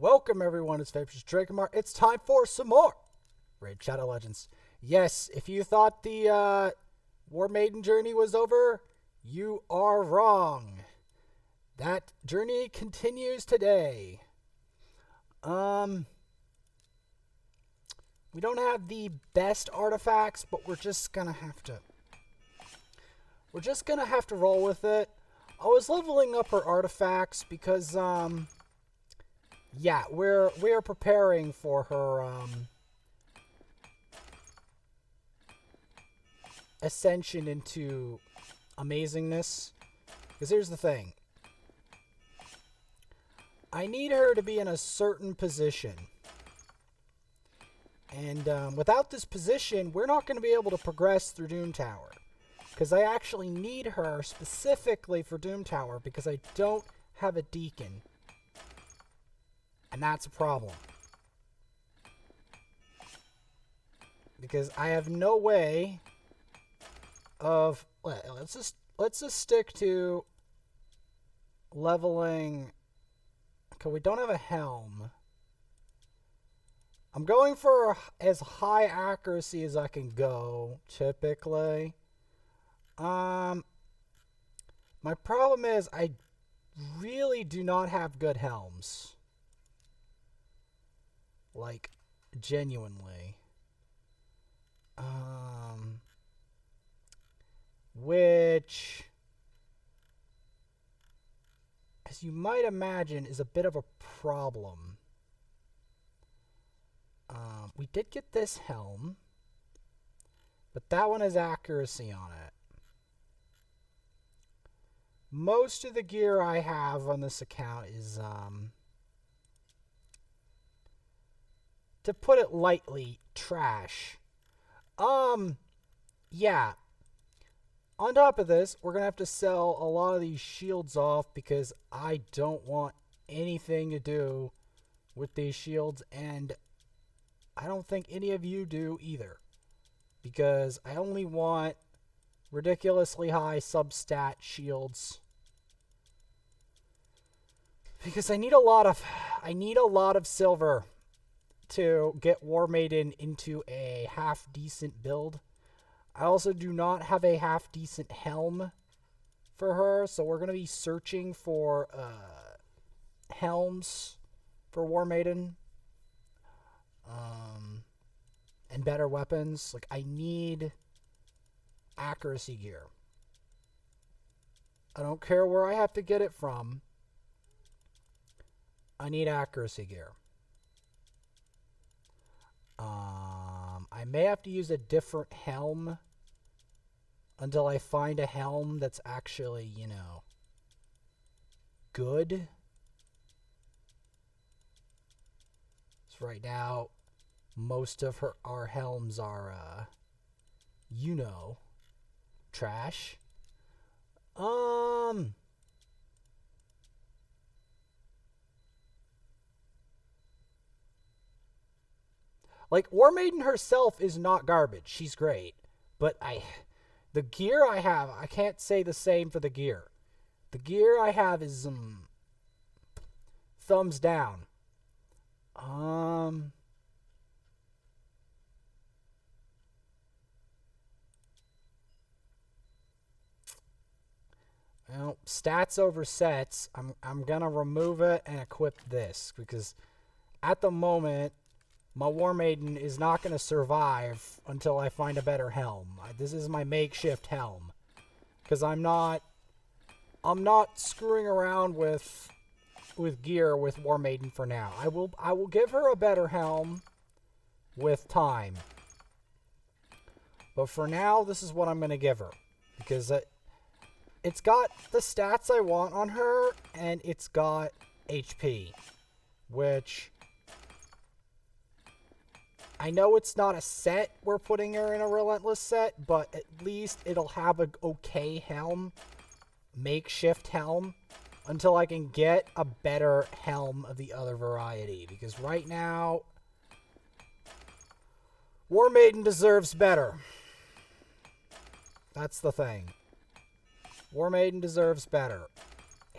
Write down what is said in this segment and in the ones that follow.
Welcome everyone, it's Vapors Dragamar. It's time for some more Raid Shadow Legends. Yes, if you thought the Warmaiden journey was over, you are wrong. That journey continues today. We don't have the best artifacts, but we're just gonna have to roll with it. I was leveling up our artifacts because yeah, we're preparing for her ascension into amazingness. Because here's the thing. I need her to be in a certain position. And without this position, we're not going to be able to progress through Doom Tower. Because I actually need her specifically for Doom Tower because I don't have a Deacon. And that's a problem. Because I have no way of... Let's just stick to leveling... Okay, we don't have a helm. I'm going for as high accuracy as I can go, typically. My problem is I really do not have good helms. Like, genuinely. Which, as you might imagine, is a bit of a problem. We did get this helm, but that one has accuracy on it. Most of the gear I have on this account is, to put it lightly, trash. Yeah. On top of this, we're going to have to sell a lot of these shields off because I don't want anything to do with these shields, and I don't think any of you do either. Because I only want ridiculously high substat shields. Because I need a lot of silver to get Warmaiden into a half-decent build. I also do not have a half-decent helm for her, so we're going to be searching for helms for Warmaiden. And better weapons. Like, I need accuracy gear. I don't care where I have to get it from. I need accuracy gear. I may have to use a different helm until I find a helm that's actually, you know, good. So right now, most of our helms are, you know, trash. Like, Warmaiden herself is not garbage. She's great. But the gear I have, I can't say the same for the gear. The gear I have is, thumbs down. Well, stats over sets. I'm gonna remove it and equip this because at the moment my Warmaiden is not gonna survive until I find a better helm. This is my makeshift helm because I'm not screwing around with gear with Warmaiden for now. I will give her a better helm with time. But for now, this is what I'm gonna give her because it's got the stats I want on her, and it's got HP, which I know it's not a set we're putting her in a relentless set, but at least it'll have an okay helm, makeshift helm, until I can get a better helm of the other variety, because right now, Warmaiden deserves better. That's the thing. Warmaiden deserves better.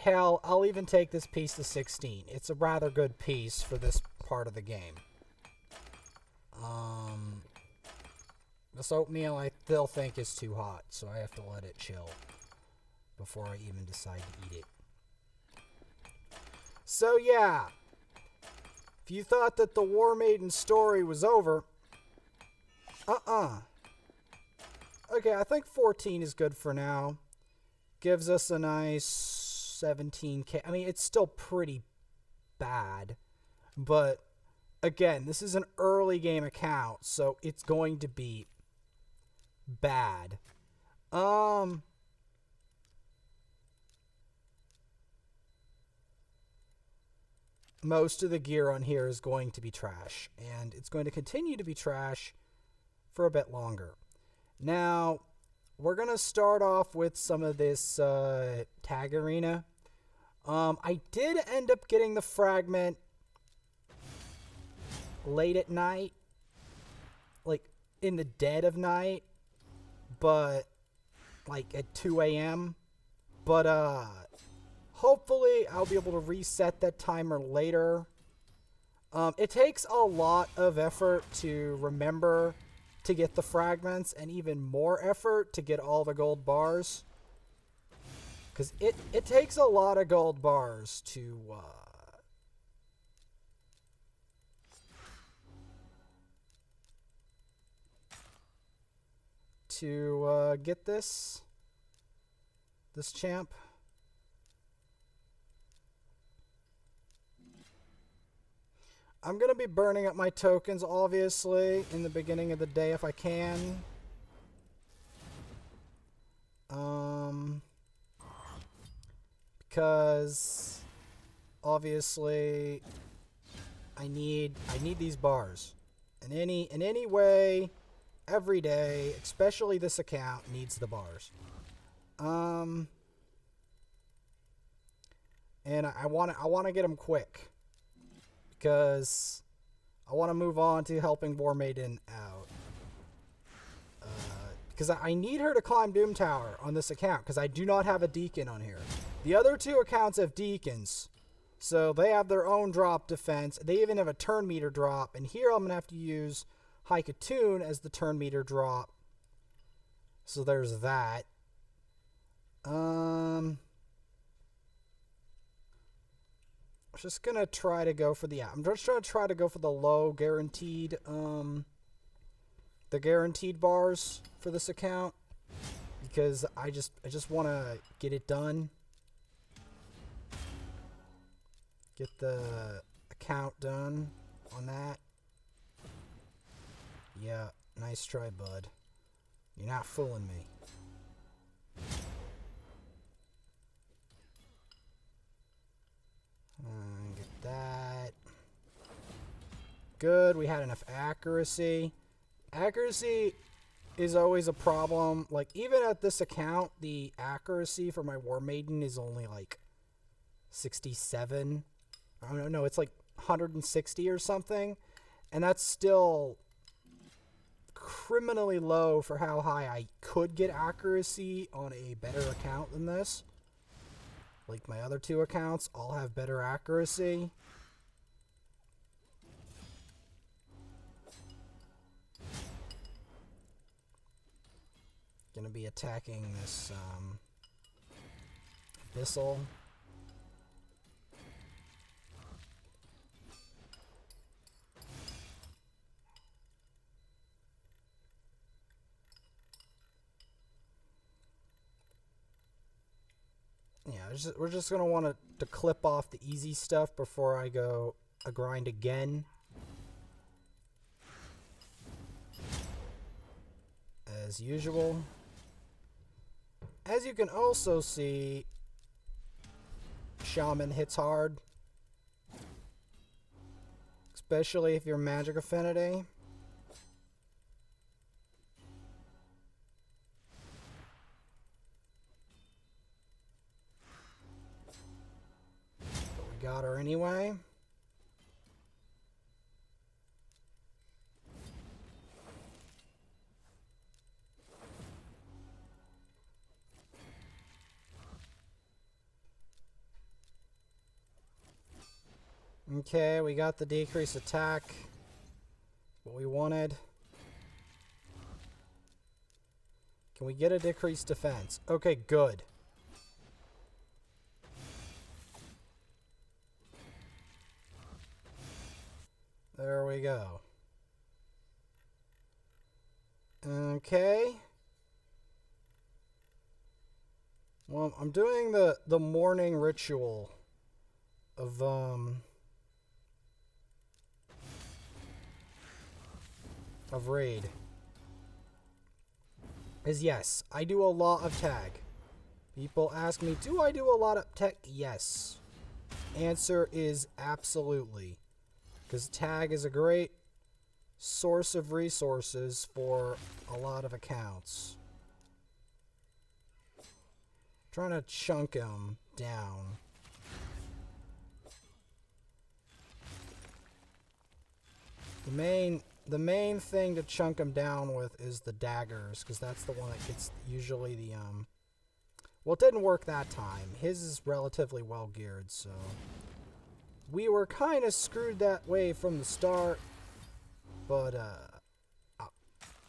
Hell, I'll even take this piece to 16. It's a rather good piece for this part of the game. This oatmeal I still think is too hot, so I have to let it chill before I even decide to eat it. So yeah, if you thought that the Warmaiden story was over, okay, I think 14 is good for now. Gives us a nice 17k. I mean, it's still pretty bad, but again, this is an early game account, so it's going to be bad. Most of the gear on here is going to be trash, and it's going to continue to be trash for a bit longer. Now, we're going to start off with some of this tag arena. I did end up getting the fragment late at night, like in the dead of night, but like at 2 a.m. But hopefully I'll be able to reset that timer later. It takes a lot of effort to remember to get the fragments, and even more effort to get all the gold bars. Because it takes a lot of gold bars to get this champ. I'm going to be burning up my tokens, obviously, in the beginning of the day if I can. Because obviously I need these bars. In any way, every day, especially this account needs the bars. And I want to get them quick, because I want to move on to helping Warmaiden out. Because I need her to climb Doom Tower on this account, because I do not have a deacon on here. The other two accounts have deacons, so they have their own drop defense. They even have a turn meter drop, and here I'm going to have to use Haikatoon as the turn meter drop. So there's that. I'm just going to try to go for I'm just going to try to go for the low guaranteed, the guaranteed bars for this account, because I just want to get it done. Get the account done on that. Yeah, nice try, bud. You're not fooling me. Get that. Good, we had enough accuracy. Accuracy is always a problem. Like, even at this account, the accuracy for my Warmaiden is only like 67. I don't know, it's like 160 or something. And that's still criminally low for how high I could get accuracy on a better account than this. Like, my other two accounts all have better accuracy. Gonna be attacking this Abyssal. Yeah, we're just gonna want to clip off the easy stuff before I go a grind again. As usual. As you can also see, Shaman hits hard. Especially if you're magic affinity. But we got her anyway. Okay, we got the decreased attack. What we wanted. Can we get a decreased defense? Okay, good. There we go. Okay. Well, I'm doing the morning ritual of raid. Is yes, I do a lot of tag. People ask me, do I do a lot of tag? Yes. Answer is absolutely. Because tag is a great source of resources for a lot of accounts. Trying to chunk them down. The main thing to chunk them down with is the daggers, because that's the one that gets usually the well, it didn't work that time. His is relatively well geared, so we were kind of screwed that way from the start. But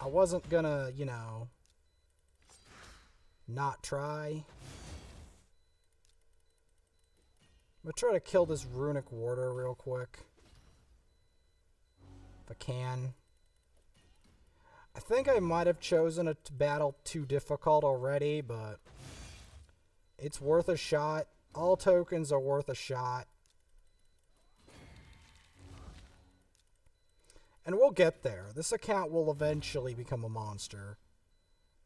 I wasn't gonna, you know, not try. I'm gonna try to kill this runic warder real quick. If I can. I think I might have chosen a battle too difficult already, but it's worth a shot. All tokens are worth a shot. And we'll get there. This account will eventually become a monster.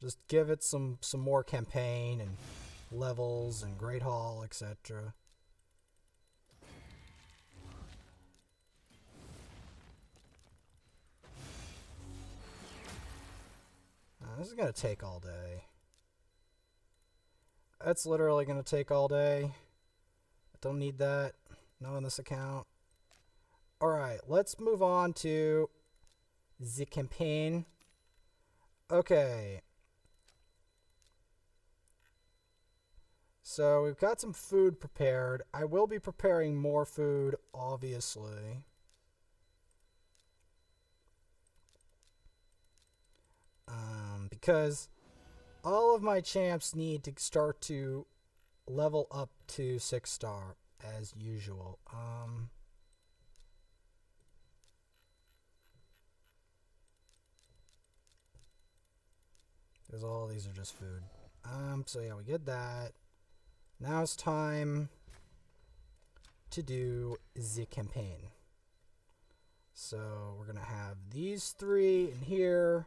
Just give it some more campaign and levels and Great Hall, etc. This is going to take all day. That's literally going to take all day. I don't need that. Not on this account. Alright, let's move on to the campaign. Okay. So we've got some food prepared. I will be preparing more food, obviously. Because all of my champs need to start to level up to 6-star as usual. Because all these are just food. So yeah, we get that. Now it's time to do the campaign. So we're gonna have these three in here.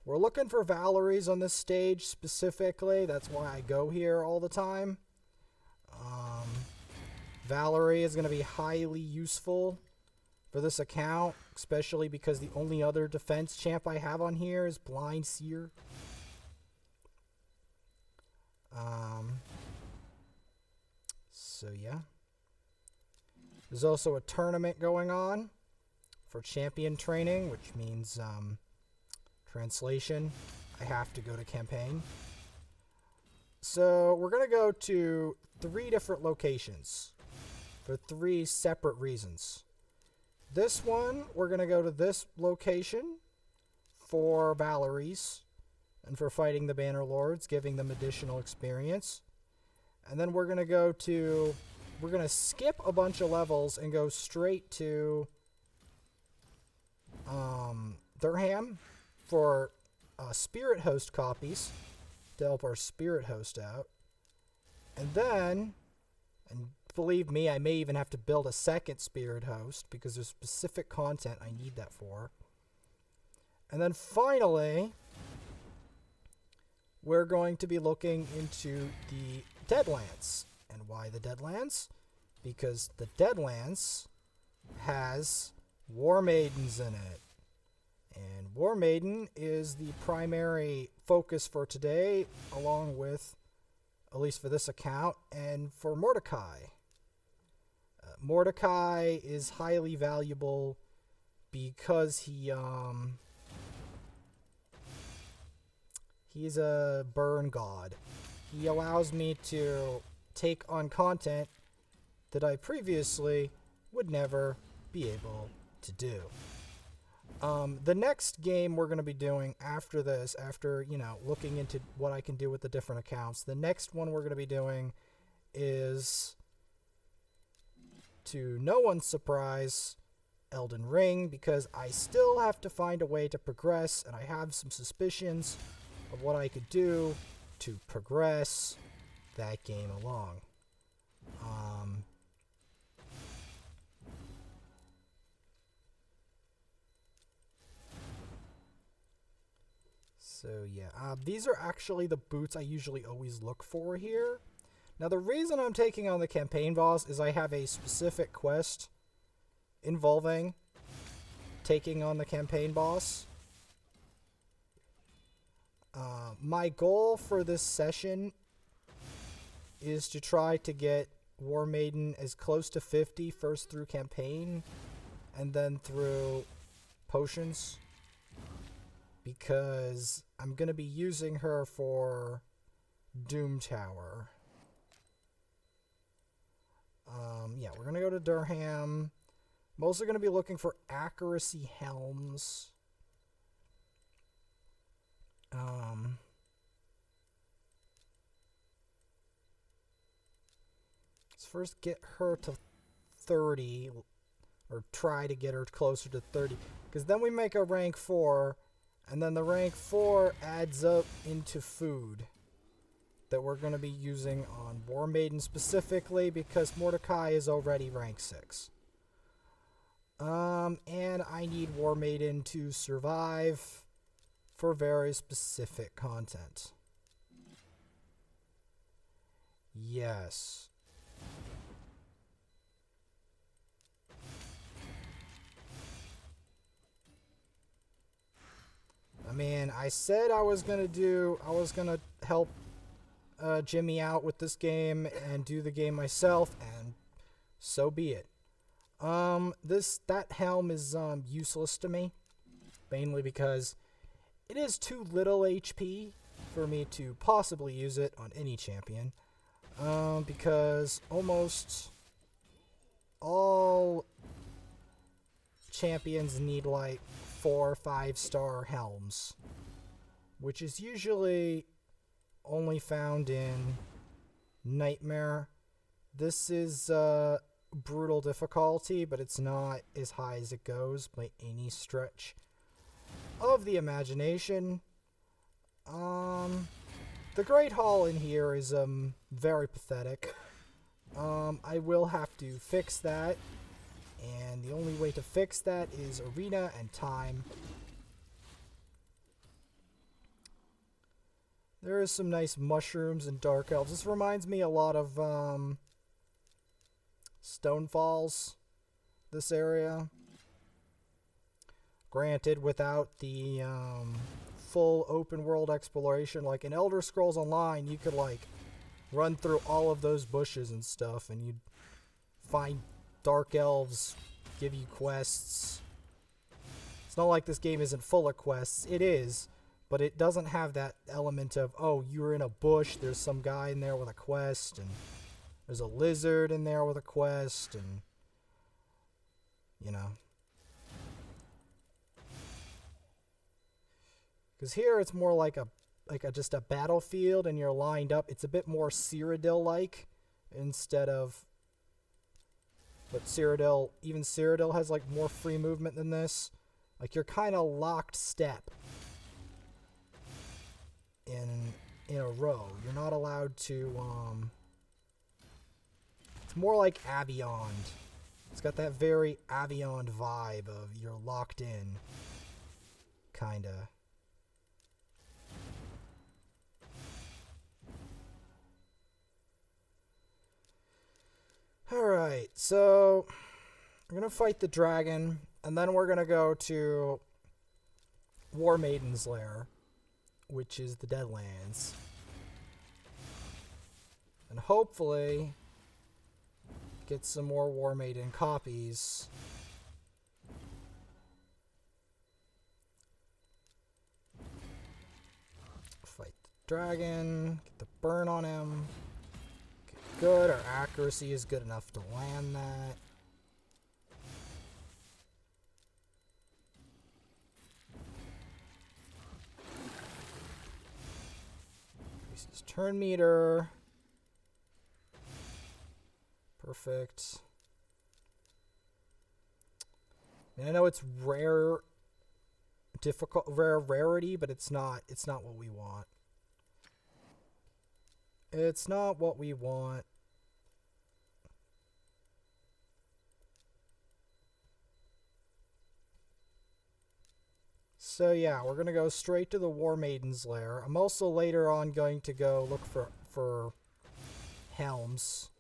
We're looking for Valeries on this stage specifically. That's why I go here all the time. Valerie is going to be highly useful for this account, especially because the only other defense champ I have on here is Blind Seer. So yeah. There's also a tournament going on for champion training, which means translation, I have to go to campaign. So we're going to go to 3 different locations for 3 separate reasons. This one, we're going to go to this location for Valeries and for fighting the Banner Lords, giving them additional experience. And then we're going to skip a bunch of levels and go straight to Durham for Spirit Host copies to help our Spirit Host out. And then, and believe me, I may even have to build a second Spirit Host because there's specific content I need that for. And then finally, we're going to be looking into the Deadlands. And why the Deadlands? Because the Deadlands has Warmaidens in it. And Warmaiden is the primary focus for today, along with, at least for this account, and for Mordecai. Mordecai is highly valuable because he's a burn god. He allows me to take on content that I previously would never be able to do. The next game we're going to be doing after this, after, you know, looking into what I can do with the different accounts, the next one we're going to be doing is, to no one's surprise, Elden Ring, because I still have to find a way to progress, and I have some suspicions of what I could do to progress that game along. So yeah, these are actually the boots I usually always look for here. Now the reason I'm taking on the campaign boss is I have a specific quest involving taking on the campaign boss. My goal for this session is to try to get Warmaiden as close to 50 first through campaign and then through potions, because I'm going to be using her for Doom Tower. Yeah, we're going to go to Durham. I'm also going to be looking for accuracy helms. Let's first get her to 30, or try to get her closer to 30, because then we make a rank 4, and then the rank 4 adds up into food that we're going to be using on Warmaiden specifically, because Mordecai is already rank 6. And I need Warmaiden to survive for very specific content. Yes. I mean, I said I was gonna help Jimmy out with this game and do the game myself, and so be it. That helm is useless to me, mainly because it is too little HP for me to possibly use it on any champion. Because almost all champions need like 4 or 5-star helms, which is usually only found in Nightmare. This is brutal difficulty, but it's not as high as it goes by any stretch of the imagination. The Great Hall in here is very pathetic. I will have to fix that, and the only way to fix that is arena and time. There is some nice mushrooms and dark elves. This reminds me a lot of Stonefalls, this area. Granted, without the full open world exploration. Like in Elder Scrolls Online, you could like run through all of those bushes and stuff, and you'd find dark elves, give you quests. It's not like this game isn't full of quests. It is, but it doesn't have that element of, oh, you're in a bush, there's some guy in there with a quest, and there's a lizard in there with a quest, and, you know. Because here it's more like just a battlefield, and you're lined up. It's a bit more Cyrodiil-like instead of... But Cyrodiil, even Cyrodiil has like more free movement than this. Like you're kind of locked step in a row. You're not allowed to, it's more like Aviond. It's got that very Aviond vibe of you're locked in, kinda. Alright, so we're gonna fight the dragon, and then we're gonna go to Warmaiden's lair, which is the Deadlands. And hopefully get some more Warmaiden copies. Fight the dragon, get the burn on him. Good, our accuracy is good enough to land that. Increases turn meter. Perfect. And I know it's rare, rarity, but it's not what we want. It's not what we want. So yeah, we're going to go straight to the Warmaiden's lair. I'm also later on going to go look for helms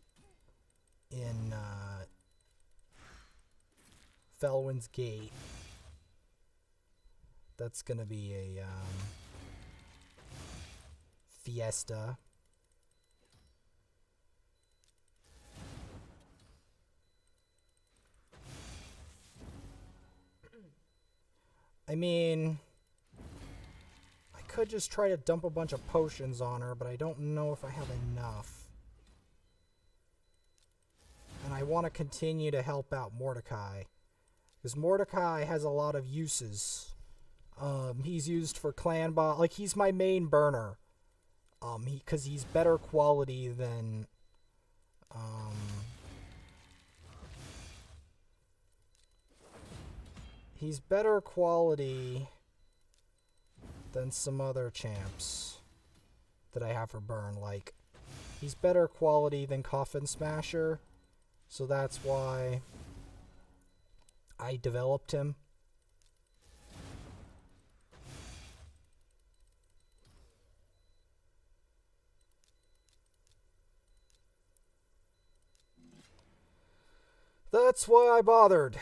in Felwyn's Gate. That's going to be a fiesta. I mean, I could just try to dump a bunch of potions on her, but I don't know if I have enough. And I want to continue to help out Mordecai, because Mordecai has a lot of uses. He's used for clan boss, like he's my main burner. Because he's better quality than he's better quality than some other champs that I have for burn. Like, he's better quality than Coffin Smasher, so that's why I developed him. That's why I bothered.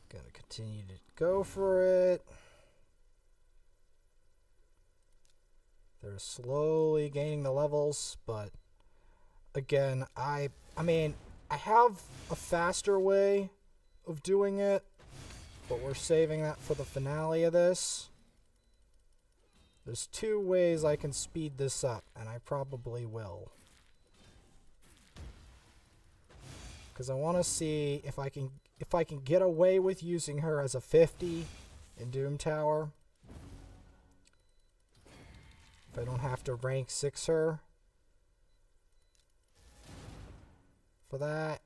Gonna continue to go for it. They're slowly gaining the levels, but again, I mean, I have a faster way of doing it, but we're saving that for the finale of this. There's 2 ways I can speed this up, and I probably will. Because I want to see if I can get away with using her as a 50 in Doom Tower. If I don't have to rank 6 her for that.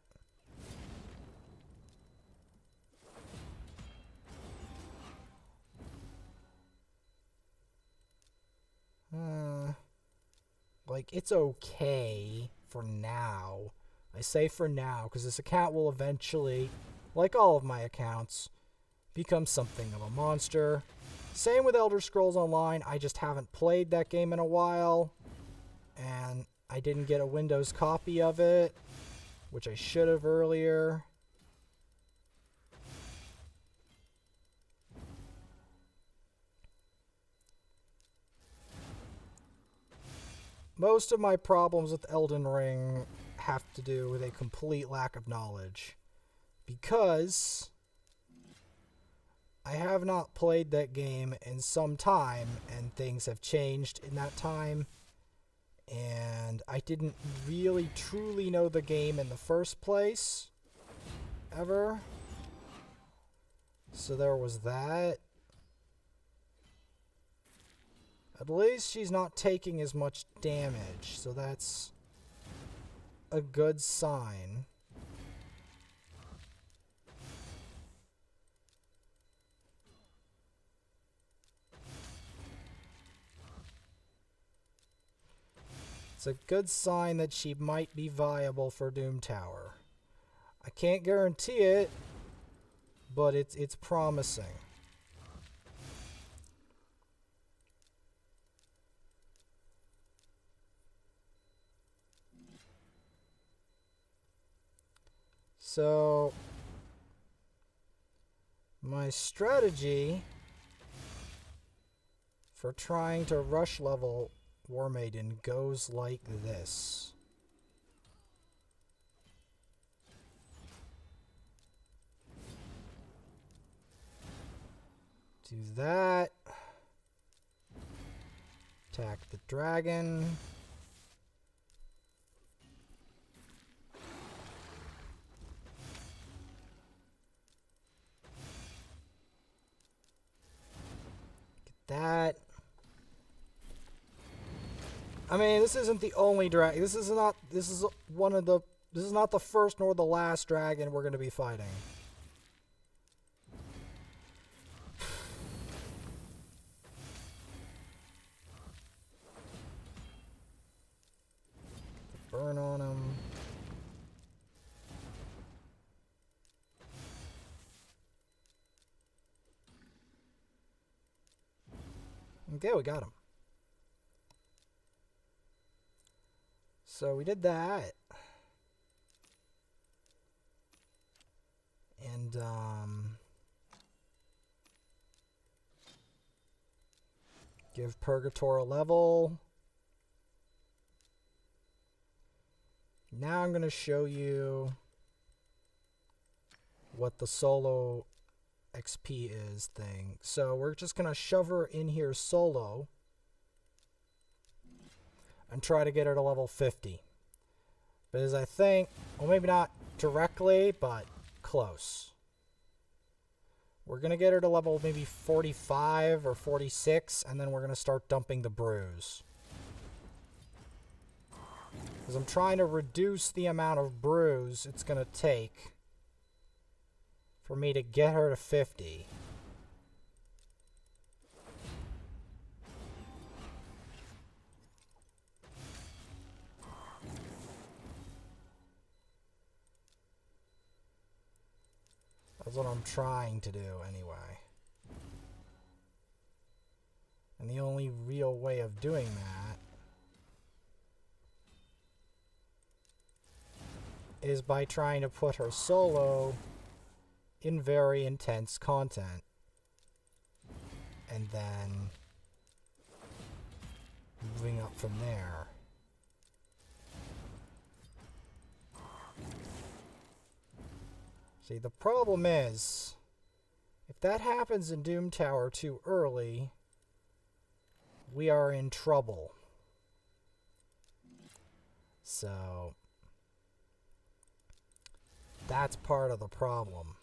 Like, it's okay for now. I say for now, because this account will eventually, like all of my accounts, become something of a monster. Same with Elder Scrolls Online, I just haven't played that game in a while, and I didn't get a Windows copy of it, which I should have earlier. Most of my problems with Elden Ring have to do with a complete lack of knowledge, because I have not played that game in some time, and things have changed in that time, and I didn't really truly know the game in the first place, ever. So there was that. At least she's not taking as much damage, so that's a good sign. It's a good sign that she might be viable for Doom Tower. I can't guarantee it, but it's promising. So, my strategy for trying to rush level Warmaiden goes like this. Do that. Attack the dragon. Get that. I mean, this isn't the only dragon. This is not the first nor the last dragon we're going to be fighting. Burn on him. Okay, we got him. So we did that. And, give Purgator a level. Now I'm going to show you what the solo XP is thing. So we're just going to shove her in here solo and try to get her to level 50. Because I think, well, maybe not directly, but close. We're going to get her to level maybe 45 or 46, and then we're going to start dumping the brews. Because I'm trying to reduce the amount of brews it's going to take for me to get her to 50. That's what I'm trying to do anyway. And the only real way of doing that is by trying to put her solo in very intense content. And then moving up from there. See, the problem is, if that happens in Doom Tower too early, we are in trouble. So, that's part of the problem.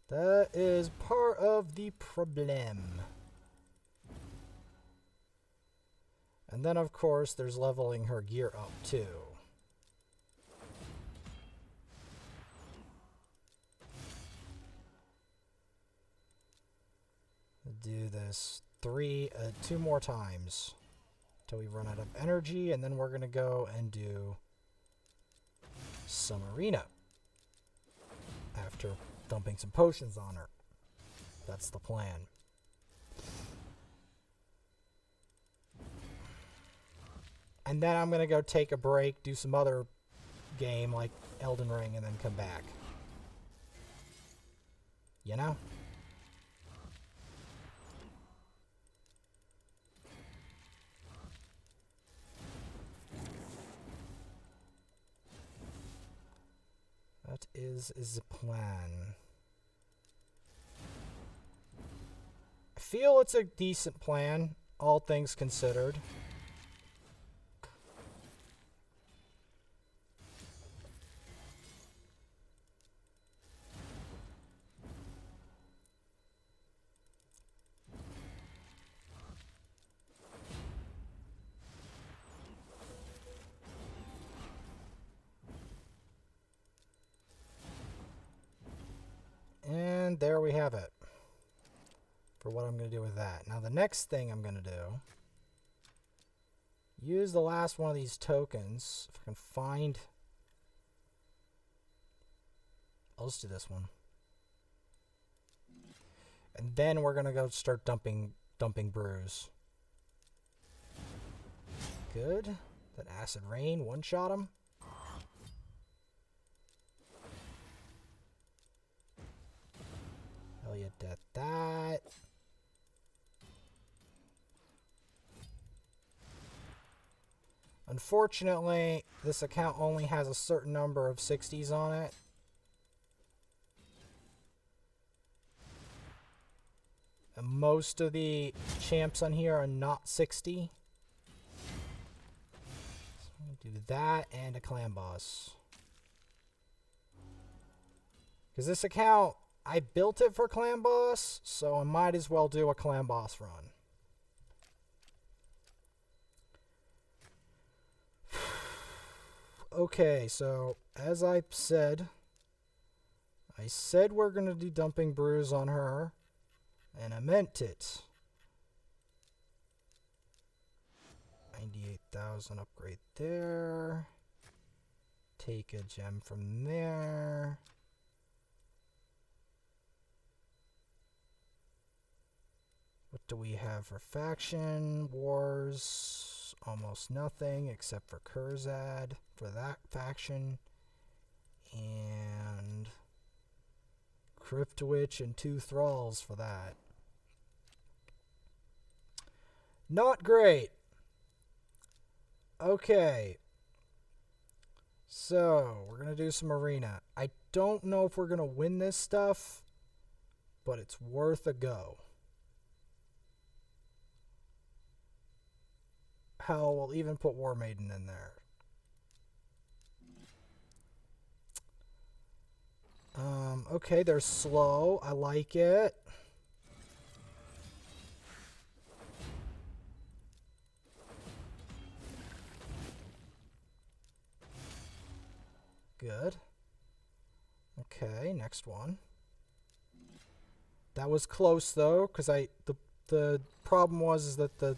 That is part of the problem. And then, of course, there's leveling her gear up, too. Do this 2 more times till we run out of energy, and then we're going to go and do some arena after dumping some potions on her. That's the plan. And then I'm going to go take a break, do some other game like Elden Ring, and then come back. You know? That is the plan. I feel it's a decent plan, all things considered. And there we have it for what I'm going to do with that. Now the next thing I'm going to do, use the last one of these tokens. If I can find, I'll just do this one. And then we're going to go start dumping brews. Good. That acid rain one-shot him. Hell yeah, that. Unfortunately, this account only has a certain number of 60s on it. And most of the champs on here are not 60. So I'm going to do that and a clan boss. Because this account, I built it for clan boss, so I might as well do a clan boss run. Okay, so as I said we're going to do dumping brews on her, and I meant it. 98,000 upgrade there. Take a gem from there. What do we have for faction wars? Almost nothing except for Kurzad for that faction. And Cryptwitch and 2 Thralls for that. Not great. Okay. So, we're going to do some arena. I don't know if we're going to win this stuff, but it's worth a go. Hell, we'll even put Warmaiden in there. Okay, they're slow. I like it. Good. Okay, next one. That was close though, because the problem was that the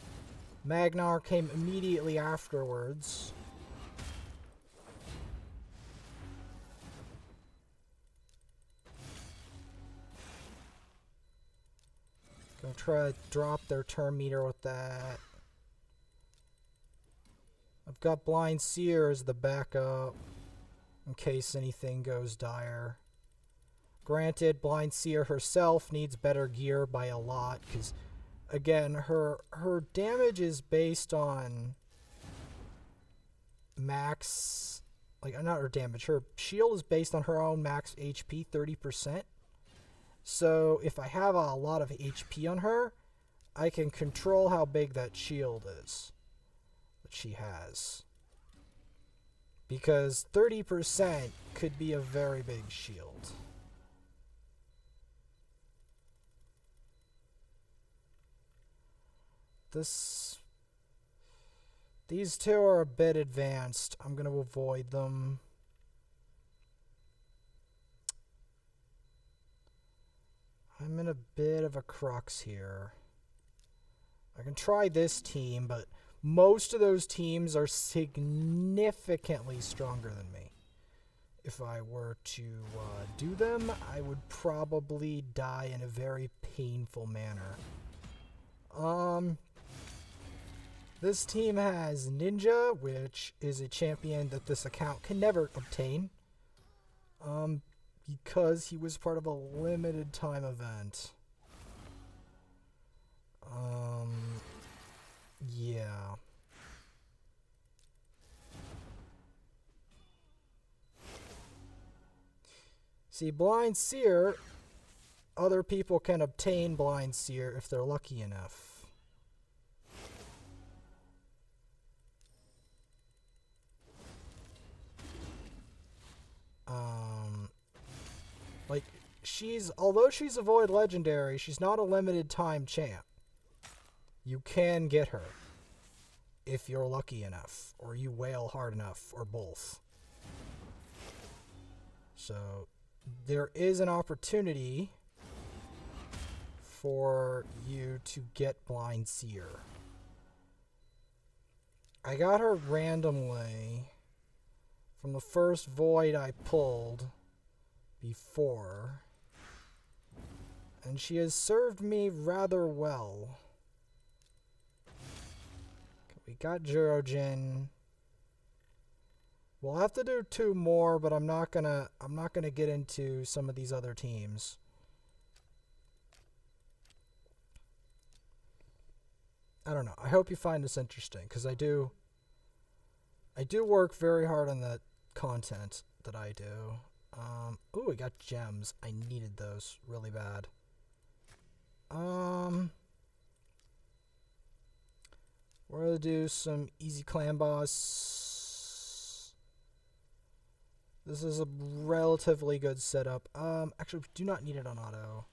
Magnar came immediately afterwards. Gonna try to drop their turn meter with that. I've got Blind Seer as the backup in case anything goes dire. Granted, Blind Seer herself needs better gear by a lot, because again, her damage is based on max, like not her damage, her shield is based on her own max HP 30%. So if I have a lot of HP on her, I can control how big that shield is that she has. Because 30% could be a very big shield. These two are a bit advanced. I'm going to avoid them. I'm in a bit of a crux here. I can try this team, but most of those teams are significantly stronger than me. If I were to do them, I would probably die in a very painful manner. This team has Ninja, which is a champion that this account can never obtain. Because he was part of a limited time event. Yeah. See, Blind Seer, other people can obtain Blind Seer if they're lucky enough. Like, although she's a Void Legendary, she's not a limited time champ. You can get her if you're lucky enough, or you wail hard enough, or both. So, there is an opportunity for you to get Blind Seer. I got her randomly from the first Void I pulled before, and she has served me rather well. We got Jurojin. We'll have to do 2 more, but I'm not gonna get into some of these other teams. I don't know. I hope you find this interesting, because I do I do work very hard on the content that I do. Ooh, I got gems. I needed those really bad. We're gonna do some easy clan boss. This is a relatively good setup. Actually, we do not need it on auto.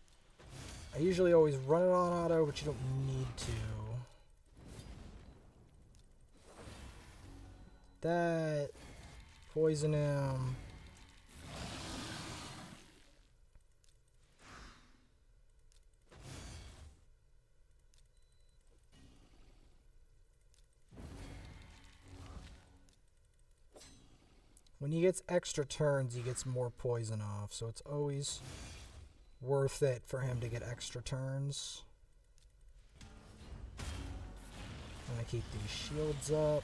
I usually always run it on auto, but you don't need to. That. Poison him. When he gets extra turns, he gets more poison off, so it's always worth it for him to get extra turns. I'm gonna keep these shields up.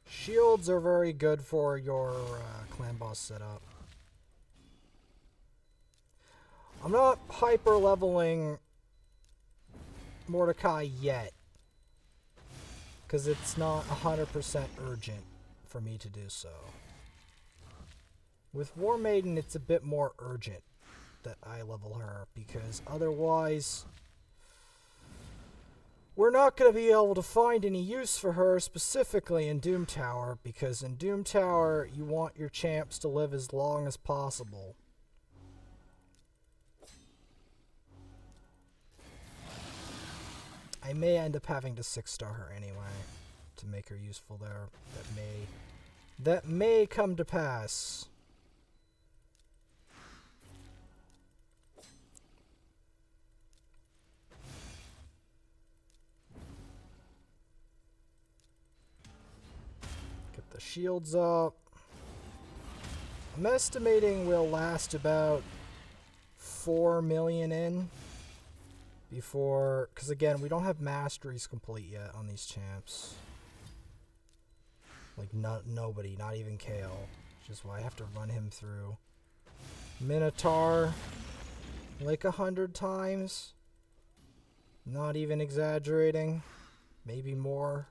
Shields are very good for your clan boss setup. I'm not hyper leveling Mordecai yet, because it's not 100% urgent for me to do so. With Warmaiden, it's a bit more urgent that I level her, because otherwise we're not going to be able to find any use for her specifically in Doom Tower, because in Doom Tower you want your champs to live as long as possible. I may end up having to 6-star her anyway to make her useful there. That may come to pass. Get the shields up. I'm estimating we'll last about 4 million in before, because again, we don't have masteries complete yet on these champs. Like, nobody, not even Kale. Which is why I have to run him through Minotaur like 100 times. Not even exaggerating. Maybe more.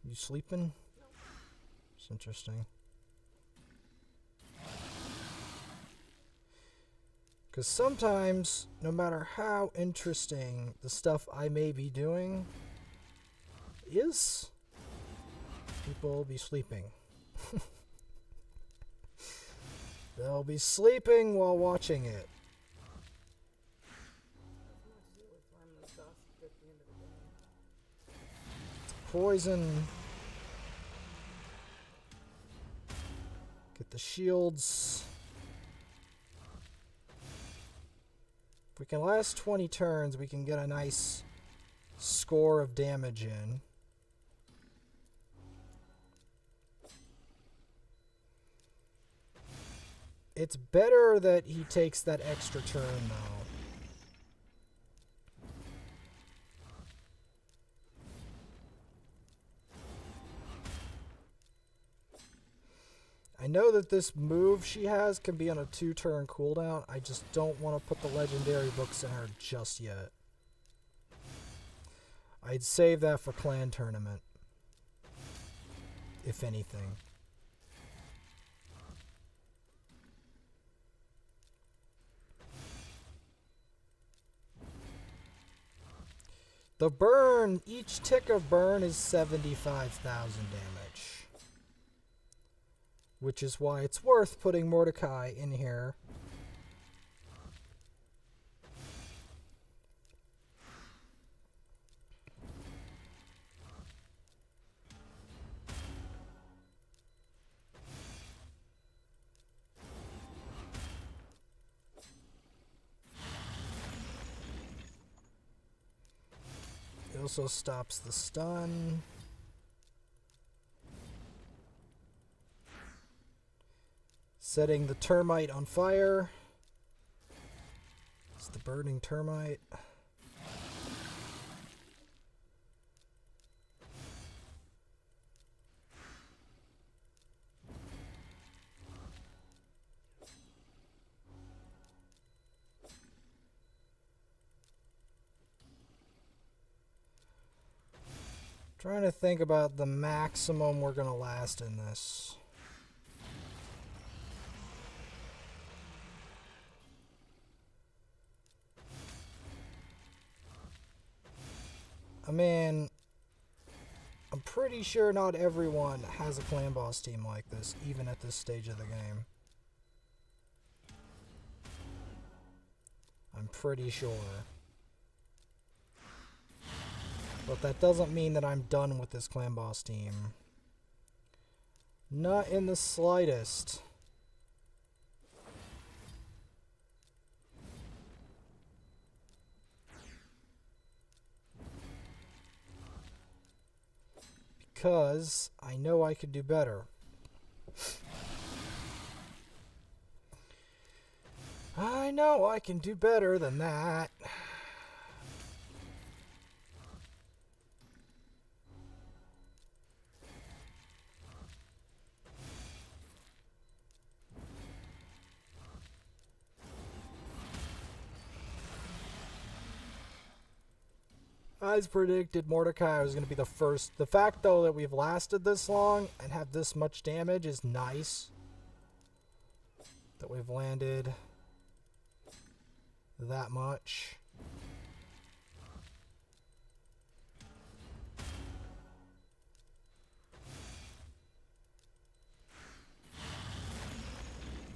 You sleeping? It's interesting. Because sometimes, no matter how interesting the stuff I may be doing is, people will be sleeping. They'll be sleeping while watching it. Poison. Get the shields. If we can last 20 turns, we can get a nice score of damage in. It's better that he takes that extra turn, though. I know that this move she has can be on a 2-turn cooldown. I just don't want to put the legendary books in her just yet. I'd save that for clan tournament, if anything. The burn, each tick of burn is 75,000 damage. Which is why it's worth putting Mordecai in here. It also stops the stun. Setting the termite on fire. It's the burning termite. Trying to think about the maximum we're going to last in this. I mean, I'm pretty sure not everyone has a clan boss team like this, even at this stage of the game. I'm pretty sure. But that doesn't mean that I'm done with this clan boss team. Not in the slightest. Because I know I could do better. I know I can do better than that. As predicted, Mordecai was going to be the first. The fact, though, that we've lasted this long and have this much damage is nice. That we've landed that much.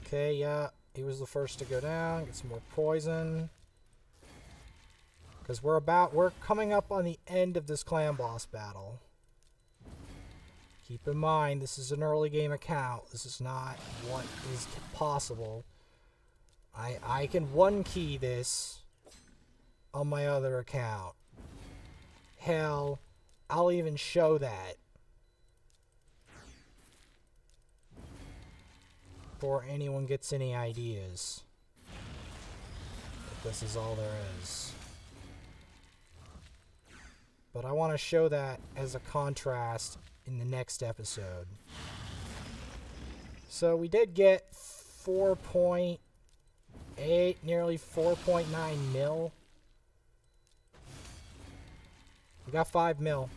Okay, yeah, he was the first to go down. Get some more poison. Because we're coming up on the end of this clan boss battle. Keep in mind, this is an early game account. This is not what is possible. I can one key this on my other account. Hell, I'll even show that. Before anyone gets any ideas. If this is all there is. But I want to show that as a contrast in the next episode. So we did get 4.8, nearly 4.9 mil. We got 5 mil.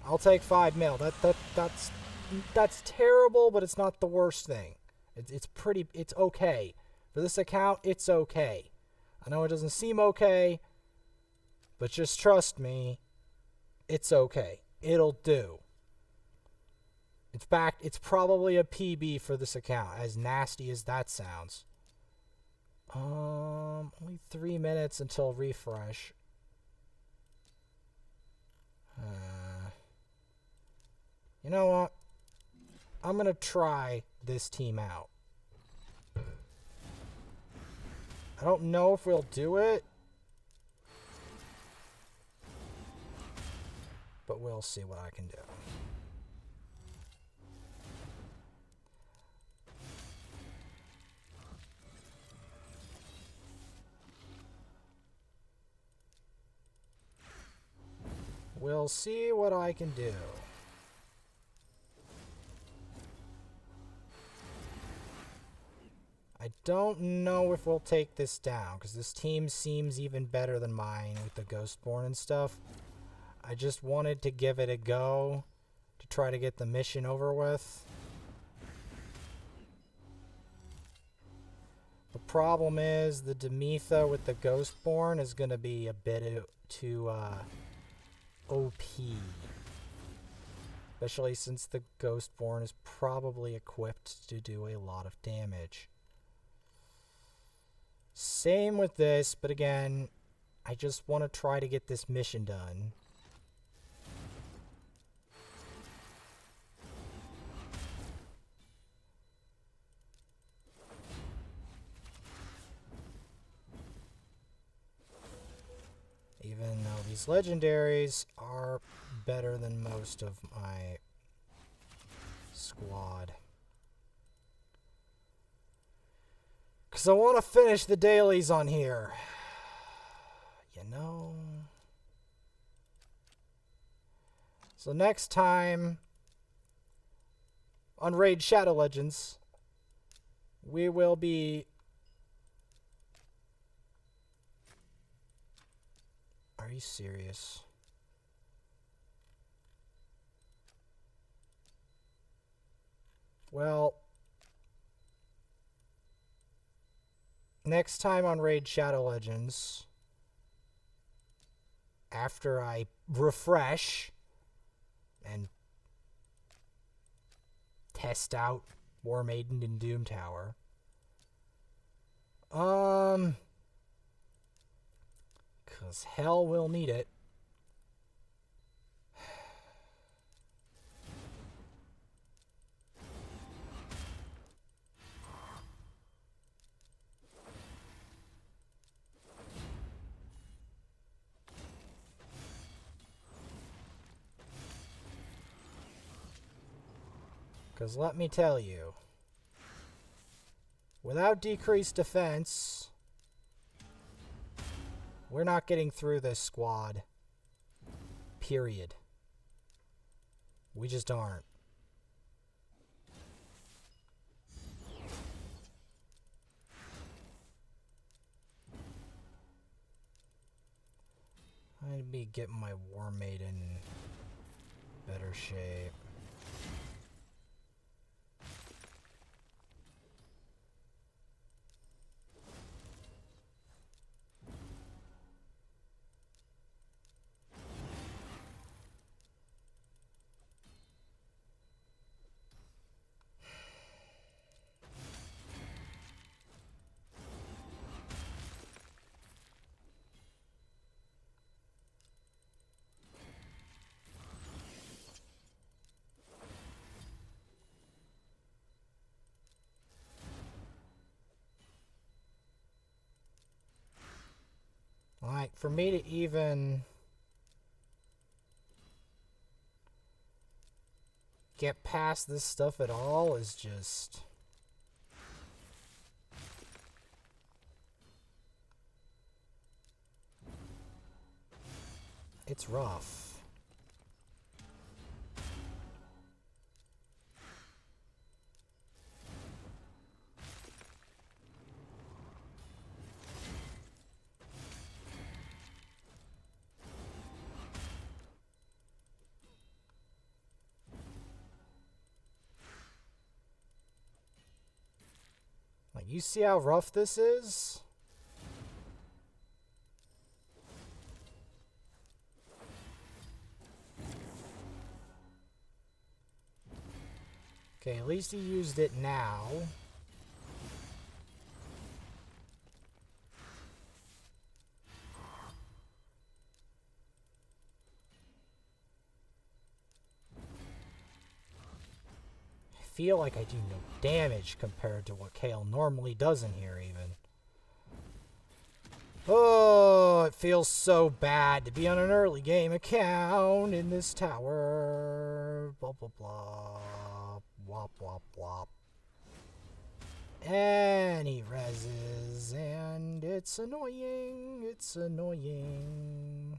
I'll take 5 mil. That's terrible, but it's not the worst thing. It's okay. For this account, it's okay. I know it doesn't seem okay, but just trust me, it's okay. It'll do. In fact, it's probably a PB for this account, as nasty as that sounds. Only 3 minutes until refresh. You know what? I'm going to try this team out. I don't know if we'll do it, but we'll see what I can do. We'll see what I can do. I don't know if we'll take this down, because this team seems even better than mine with the Ghostborn and stuff. I just wanted to give it a go to try to get the mission over with. The problem is the Demetha with the Ghostborn is going to be a bit too OP. Especially since the Ghostborn is probably equipped to do a lot of damage. Same with this, but again, I just want to try to get this mission done. Even though these legendaries are better than most of my squad. Because I want to finish the dailies on here. You know. So next time on Raid Shadow Legends, we will be... Are you serious? Well, next time on Raid Shadow Legends, after I refresh and test out Warmaiden and Doom Tower, because hell will need it. Because let me tell you, without decreased defense, we're not getting through this squad. Period. We just aren't. I'd be getting my Warmaiden in better shape. Like, for me to even get past this stuff at all is just... it's rough. Like, you see how rough this is? Okay, at least he used it now. I feel like I do no damage compared to what Kale normally does in here, even. Oh, it feels so bad to be on an early game account in this tower. Blah, blah, blah. Wop, wop, wop. And he reses, and it's annoying. It's annoying.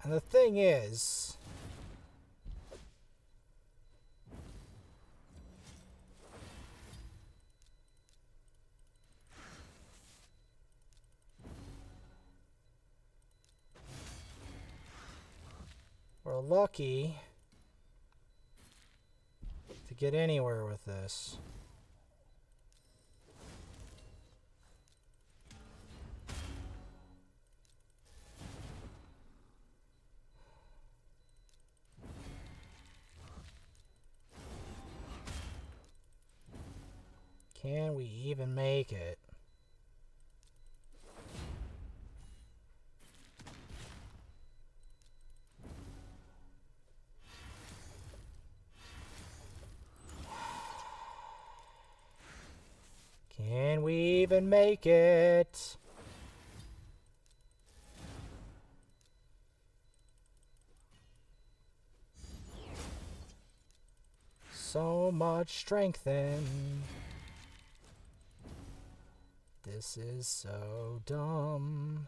And the thing is, we're lucky to get anywhere with this. Can we even make it? Can we even make it? So much strength in. This is so dumb.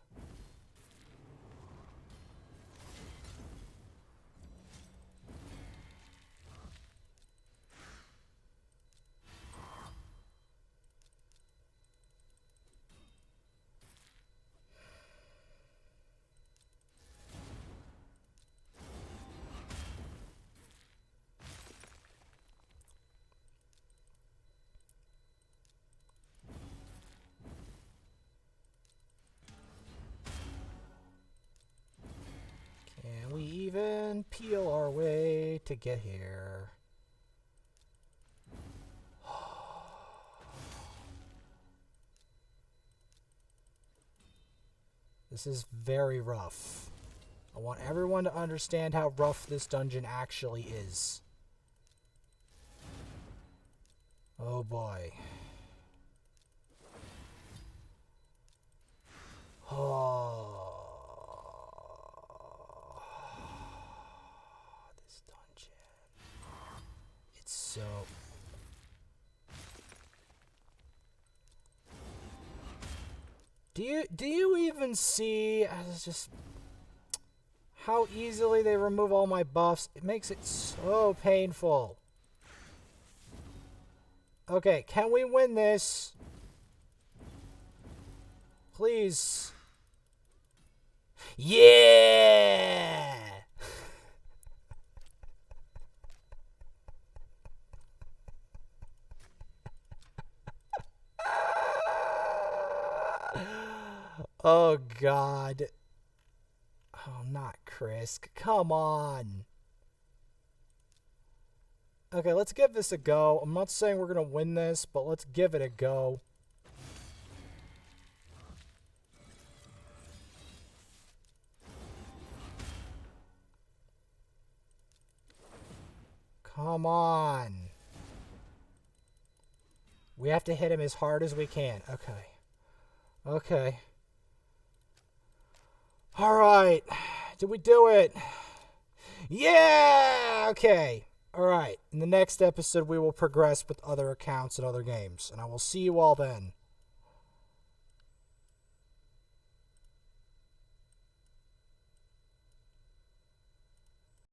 peel our way to get here. This is very rough. I want everyone to understand how rough this dungeon actually is. Oh boy. Oh. This dungeon. It's so... Do you even see just how easily they remove all my buffs? It makes it so painful. Okay, can we win this? Please. Yeah! Oh, God. Oh, not Krisk. Come on. Okay, let's give this a go. I'm not saying we're going to win this, but let's give it a go. Come on. We have to hit him as hard as we can. Okay. Okay. All right. Did we do it? Yeah! Okay. All right. In the next episode, we will progress with other accounts and other games. And I will see you all then.